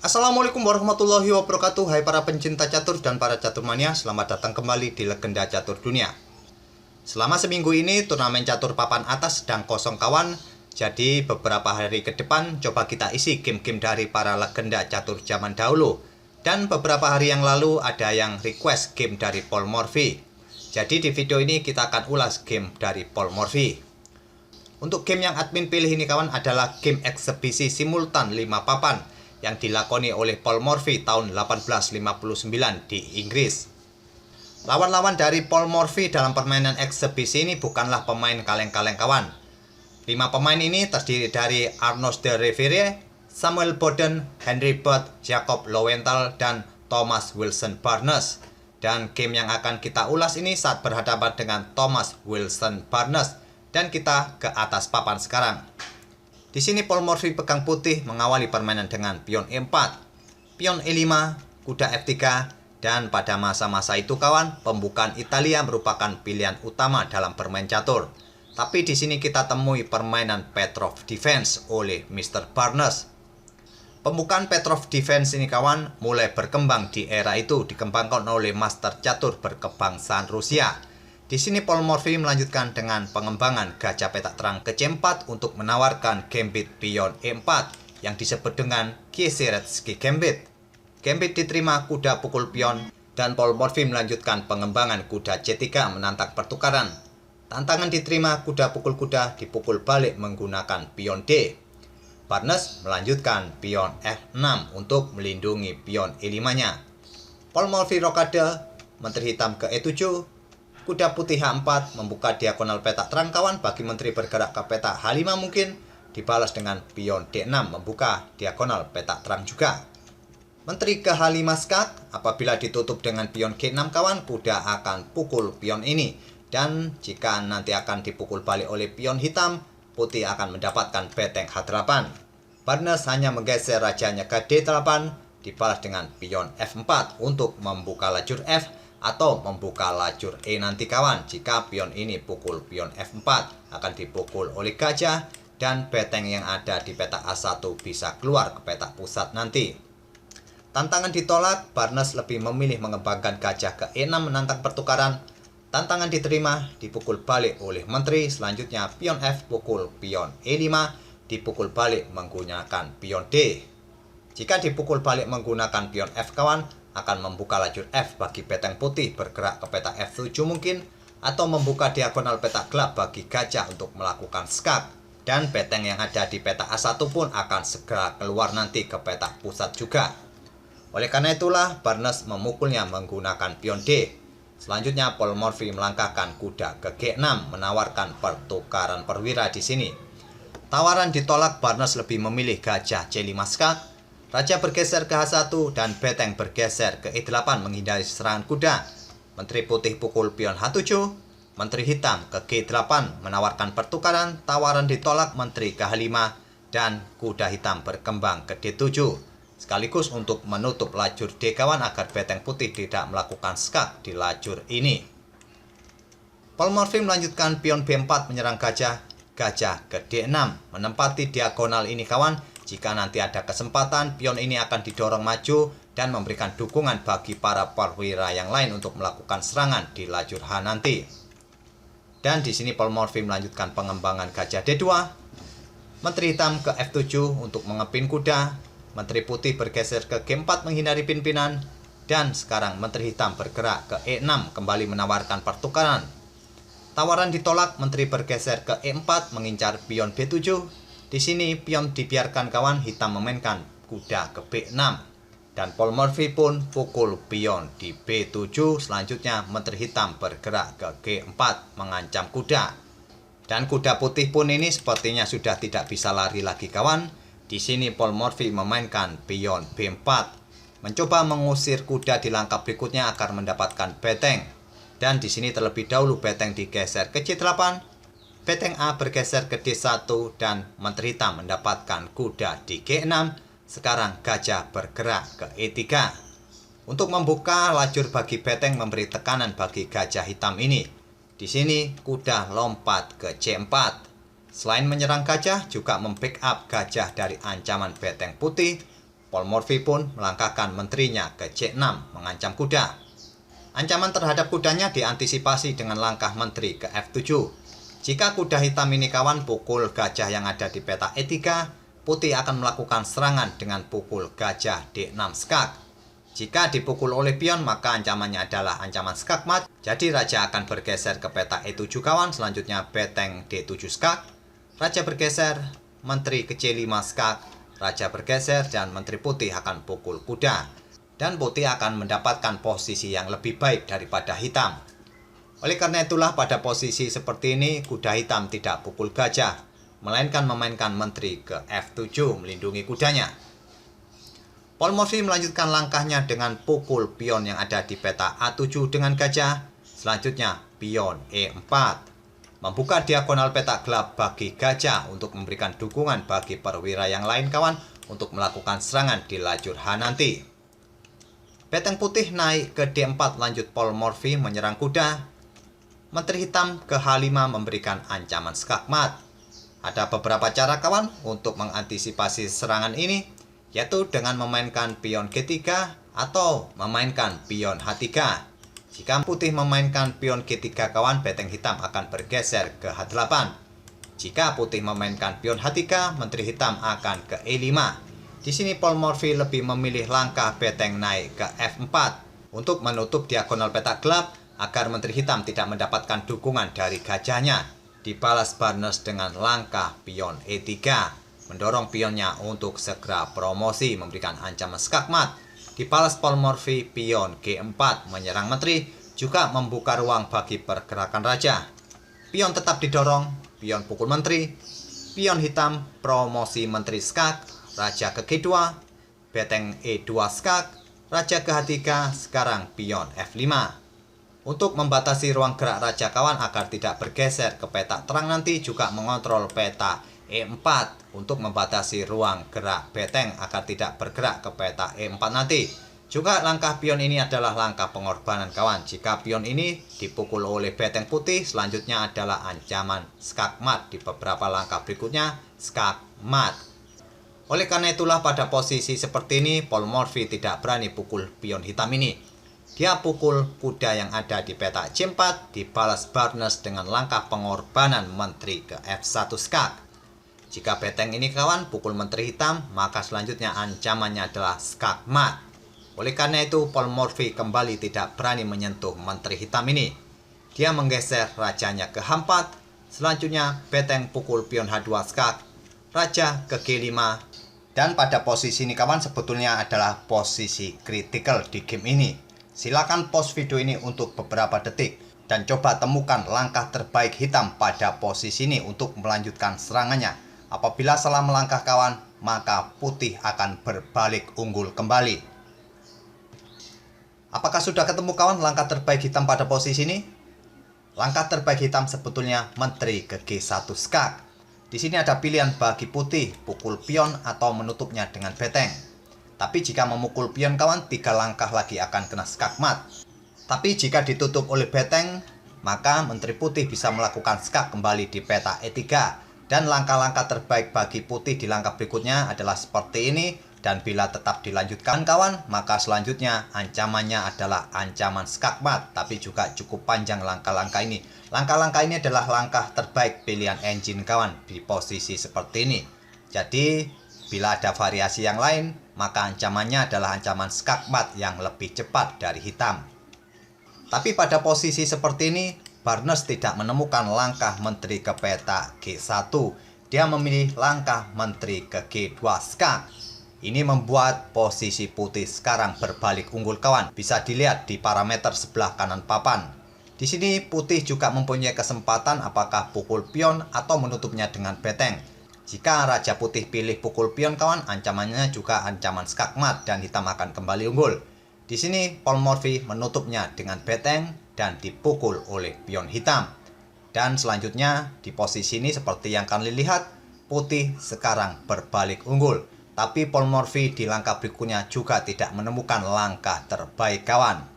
Assalamualaikum warahmatullahi wabarakatuh. Hai para pencinta catur dan para caturmania, selamat datang kembali di Legenda Catur Dunia. Selama seminggu ini turnamen catur papan atas sedang kosong kawan. Jadi beberapa hari ke depan coba kita isi game-game dari para legenda catur zaman dahulu. Dan beberapa hari yang lalu ada yang request game dari Paul Morphy. Jadi di video ini kita akan ulas game dari Paul Morphy. Untuk game yang admin pilih ini kawan adalah game eksebisi simultan 5 papan yang dilakoni oleh Paul Morphy tahun 1859 di Inggris. Lawan-lawan dari Paul Morphy dalam permainan eksebisi ini bukanlah pemain kaleng-kaleng kawan. 5 pemain ini terdiri dari Arnaud de Rivière, Samuel Bowden, Henry Bird, Jacob Lowenthal, dan Thomas Wilson Barnes. Dan game yang akan kita ulas ini saat berhadapan dengan Thomas Wilson Barnes. Dan kita ke atas papan sekarang. Di sini Paul Morphy pegang putih mengawali permainan dengan pion E4, pion E5, kuda F3, dan pada masa-masa itu kawan, pembukaan Italia merupakan pilihan utama dalam bermain catur. Tapi di sini kita temui permainan Petrov Defense oleh Mr. Barnes. Pembukaan Petrov Defense ini kawan mulai berkembang di era itu, dikembangkan oleh master catur berkebangsaan Rusia. Di sini Paul Morphy melanjutkan dengan pengembangan gajah petak terang ke C4 untuk menawarkan gambit pion E4 yang disebut dengan Kieseritzky Gambit. Gambit diterima kuda pukul pion dan Paul Morphy melanjutkan pengembangan kuda C3 menantang pertukaran. Tantangan diterima kuda pukul kuda dipukul balik menggunakan pion D. Barnes melanjutkan pion F6 untuk melindungi pion E5-nya. Paul Morphy rokade, menteri hitam ke E7. Kuda putih H4 membuka diagonal petak terang kawan bagi menteri bergerak ke petak H5 mungkin. Dibalas dengan pion D6 membuka diagonal petak terang juga. Menteri ke H5 skat, apabila ditutup dengan pion G6 kawan, kuda akan pukul pion ini. Dan jika nanti akan dipukul balik oleh pion hitam, putih akan mendapatkan beteng H8. Barnes hanya menggeser rajanya ke D8, dibalas dengan pion F4 untuk membuka lajur F atau membuka lajur E nanti kawan. Jika pion ini pukul pion F4 akan dipukul oleh gajah dan beteng yang ada di petak A1 bisa keluar ke petak pusat nanti. Tantangan ditolak, Barnes lebih memilih mengembangkan gajah ke E6 menantang pertukaran. Tantangan diterima, dipukul balik oleh menteri. Selanjutnya pion F pukul pion E5, dipukul balik menggunakan pion D. Jika dipukul balik menggunakan pion F kawan, akan membuka lajur F bagi beteng putih bergerak ke petak F7 mungkin, atau membuka diagonal petak gelap bagi gajah untuk melakukan skak. Dan beteng yang ada di petak A1 pun akan segera keluar nanti ke petak pusat juga. Oleh karena itulah Barnes memukulnya menggunakan pion D. Selanjutnya Paul Morphy melangkahkan kuda ke G6 menawarkan pertukaran perwira di sini. Tawaran ditolak, Barnes lebih memilih gajah C5 skak. Raja bergeser ke H1 dan beteng bergeser ke E8 menghindari serangan kuda. Menteri putih pukul pion H7. Menteri hitam ke G8 menawarkan pertukaran. Tawaran ditolak, menteri ke H5 dan kuda hitam berkembang ke D7. Sekaligus untuk menutup lajur D kawan agar beteng putih tidak melakukan skak di lajur ini. Paul Morphy melanjutkan pion B4 menyerang gajah ke D6 menempati diagonal ini kawan. Jika nanti ada kesempatan, pion ini akan didorong maju dan memberikan dukungan bagi para perwira yang lain untuk melakukan serangan di lajur H nanti. Dan di sini Paul Morphy melanjutkan pengembangan gajah D2. Menteri hitam ke F7 untuk mengepin kuda. Menteri putih bergeser ke G4 menghindari pimpinan. Dan sekarang menteri hitam bergerak ke E6 kembali menawarkan pertukaran. Tawaran ditolak, menteri bergeser ke E4 mengincar pion B7. Di sini pion dibiarkan kawan, hitam memainkan kuda ke B6. Dan Paul Morphy pun pukul pion di B7. Selanjutnya menteri hitam bergerak ke G4 mengancam kuda. Dan kuda putih pun ini sepertinya sudah tidak bisa lari lagi kawan. Di sini Paul Morphy memainkan pion B4. Mencoba mengusir kuda di langkah berikutnya agar mendapatkan beteng. Dan di sini terlebih dahulu beteng digeser ke C8. Beteng A bergeser ke D1 dan menteri hitam mendapatkan kuda di G6. Sekarang gajah bergerak ke E3. Untuk membuka lajur bagi beteng memberi tekanan bagi gajah hitam ini. Di sini kuda lompat ke C4. Selain menyerang gajah, juga membackup gajah dari ancaman beteng putih. Morphy pun melangkahkan menterinya ke C6 mengancam kuda. Ancaman terhadap kudanya diantisipasi dengan langkah menteri ke F7. Jika kuda hitam ini kawan pukul gajah yang ada di peta E3, putih akan melakukan serangan dengan pukul gajah D6 skak. Jika dipukul oleh pion maka ancamannya adalah ancaman skak mat. Jadi raja akan bergeser ke peta E7 kawan. Selanjutnya beteng D7 skak. Raja bergeser, menteri ke C5 skak. Raja bergeser dan menteri putih akan pukul kuda. Dan putih akan mendapatkan posisi yang lebih baik daripada hitam. Oleh karena itulah pada posisi seperti ini kuda hitam tidak pukul gajah, melainkan memainkan menteri ke F7 melindungi kudanya. Morphy melanjutkan langkahnya dengan pukul pion yang ada di peta A7 dengan gajah. Selanjutnya pion E4. Membuka diagonal peta gelap bagi gajah untuk memberikan dukungan bagi perwira yang lain kawan untuk melakukan serangan di lajur H nanti. Beteng putih naik ke D4 lanjut Morphy menyerang kuda. Menteri hitam ke H5 memberikan ancaman skak mat. Ada beberapa cara kawan untuk mengantisipasi serangan ini, yaitu dengan memainkan pion G3 atau memainkan pion H3. Jika putih memainkan pion G3 kawan, beteng hitam akan bergeser ke H8. Jika putih memainkan pion H3, menteri hitam akan ke E5. Di sini Morphy lebih memilih langkah beteng naik ke F4 untuk menutup diagonal peta gelap agar menteri hitam tidak mendapatkan dukungan dari gajahnya. Dibalas Barnes dengan langkah pion E3, mendorong pionnya untuk segera promosi memberikan ancaman skak mat. Dibalas Morphy pion G4 menyerang menteri, juga membuka ruang bagi pergerakan raja. Pion tetap didorong, pion pukul menteri, pion hitam promosi menteri skak. Raja ke G2, beteng E2 skak, raja ke H3, sekarang pion F5. Untuk membatasi ruang gerak raja kawan agar tidak bergeser ke peta terang nanti, juga mengontrol peta E4 untuk membatasi ruang gerak beteng agar tidak bergerak ke peta E4 nanti. Juga langkah pion ini adalah langkah pengorbanan kawan. Jika pion ini dipukul oleh beteng putih, selanjutnya adalah ancaman skak mat. Di beberapa langkah berikutnya skak mat. Oleh karena itulah pada posisi seperti ini Morphy tidak berani pukul pion hitam ini. Dia pukul kuda yang ada di peta C4, dibalas Barnes dengan langkah pengorbanan menteri ke F1 skak. Jika beteng ini kawan pukul menteri hitam, maka selanjutnya ancamannya adalah skak mat. Oleh karena itu Morphy kembali tidak berani menyentuh menteri hitam ini. Dia menggeser rajanya ke H4, selanjutnya beteng pukul pion H2 skak, raja ke G5. Dan pada posisi ini kawan sebetulnya adalah posisi kritikal di game ini. Silakan pause video ini untuk beberapa detik dan coba temukan langkah terbaik hitam pada posisi ini untuk melanjutkan serangannya. Apabila salah melangkah kawan, maka putih akan berbalik unggul kembali. Apakah sudah ketemu kawan langkah terbaik hitam pada posisi ini? Langkah terbaik hitam sebetulnya menteri ke G1 skak. Di sini ada pilihan bagi putih, pukul pion atau menutupnya dengan beteng. Tapi jika memukul pion kawan, 3 langkah lagi akan kena skak mat. Tapi jika ditutup oleh beteng, maka menteri putih bisa melakukan skak kembali di peta E3. Dan langkah-langkah terbaik bagi putih di langkah berikutnya adalah seperti ini. Dan bila tetap dilanjutkan kawan, maka selanjutnya ancamannya adalah ancaman skak mat. Tapi juga cukup panjang langkah-langkah ini. Langkah-langkah ini adalah langkah terbaik pilihan engine kawan di posisi seperti ini. Jadi bila ada variasi yang lain, maka ancamannya adalah ancaman skak mat yang lebih cepat dari hitam. Tapi pada posisi seperti ini, Barnes tidak menemukan langkah menteri ke peta G1. Dia memilih langkah menteri ke G2 skak. Ini membuat posisi putih sekarang berbalik unggul kawan. Bisa dilihat di parameter sebelah kanan papan. Di sini putih juga mempunyai kesempatan apakah pukul pion atau menutupnya dengan beteng. Jika raja putih pilih pukul pion kawan, ancamannya juga ancaman skak mat dan hitam akan kembali unggul. Di sini Morphy menutupnya dengan beteng dan dipukul oleh pion hitam. Dan selanjutnya di posisi ini seperti yang kalian lihat, putih sekarang berbalik unggul. Tapi Morphy di langkah berikutnya juga tidak menemukan langkah terbaik kawan.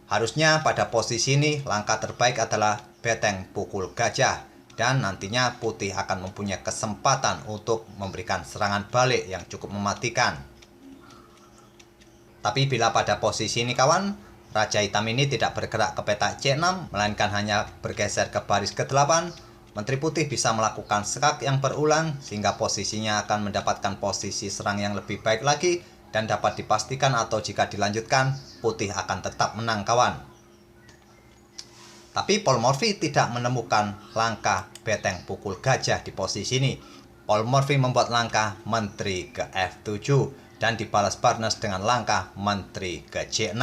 Harusnya pada posisi ini langkah terbaik adalah beteng pukul gajah. Dan nantinya putih akan mempunyai kesempatan untuk memberikan serangan balik yang cukup mematikan. Tapi bila pada posisi ini kawan, Raja Hitam ini tidak bergerak ke petak C6, melainkan hanya bergeser ke baris ke-8, Menteri Putih bisa melakukan skak yang berulang sehingga posisinya akan mendapatkan posisi serang yang lebih baik lagi dan dapat dipastikan atau jika dilanjutkan, Putih akan tetap menang kawan. Tapi Paul Morphy tidak menemukan langkah beteng pukul gajah di posisi ini. Paul Morphy membuat langkah Menteri ke F7 dan dibalas Barnes dengan langkah Menteri ke C6.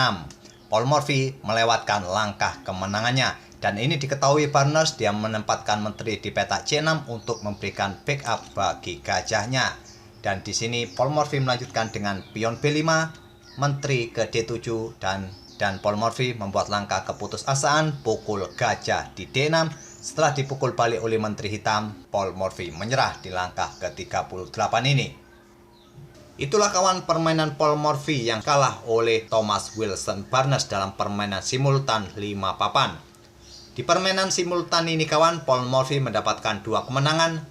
Paul Morphy melewatkan langkah kemenangannya dan ini diketahui Barnes, dia menempatkan Menteri di petak C6 untuk memberikan backup bagi gajahnya. Dan di sini Paul Morphy melanjutkan dengan pion B5, Menteri ke D7 dan Paul Morphy membuat langkah keputusasaan pukul gajah di D6. Setelah dipukul balik oleh Menteri Hitam, Paul Morphy menyerah di langkah ke-38 ini. Itulah kawan permainan Paul Morphy yang kalah oleh Thomas Wilson Barnes dalam permainan simultan 5 papan. Di permainan simultan ini kawan, Paul Morphy mendapatkan 2 kemenangan,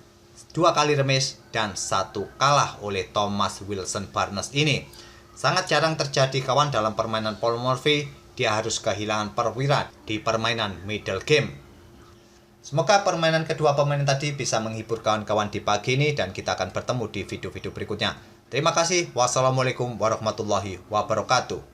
2 kali remis, dan 1 kalah oleh Thomas Wilson Barnes ini. Sangat jarang terjadi kawan dalam permainan Paul Morphy, dia harus kehilangan perwira di permainan middle game. Semoga permainan kedua pemain tadi bisa menghibur kawan-kawan di pagi ini dan kita akan bertemu di video-video berikutnya. Terima kasih. Wassalamualaikum warahmatullahi wabarakatuh.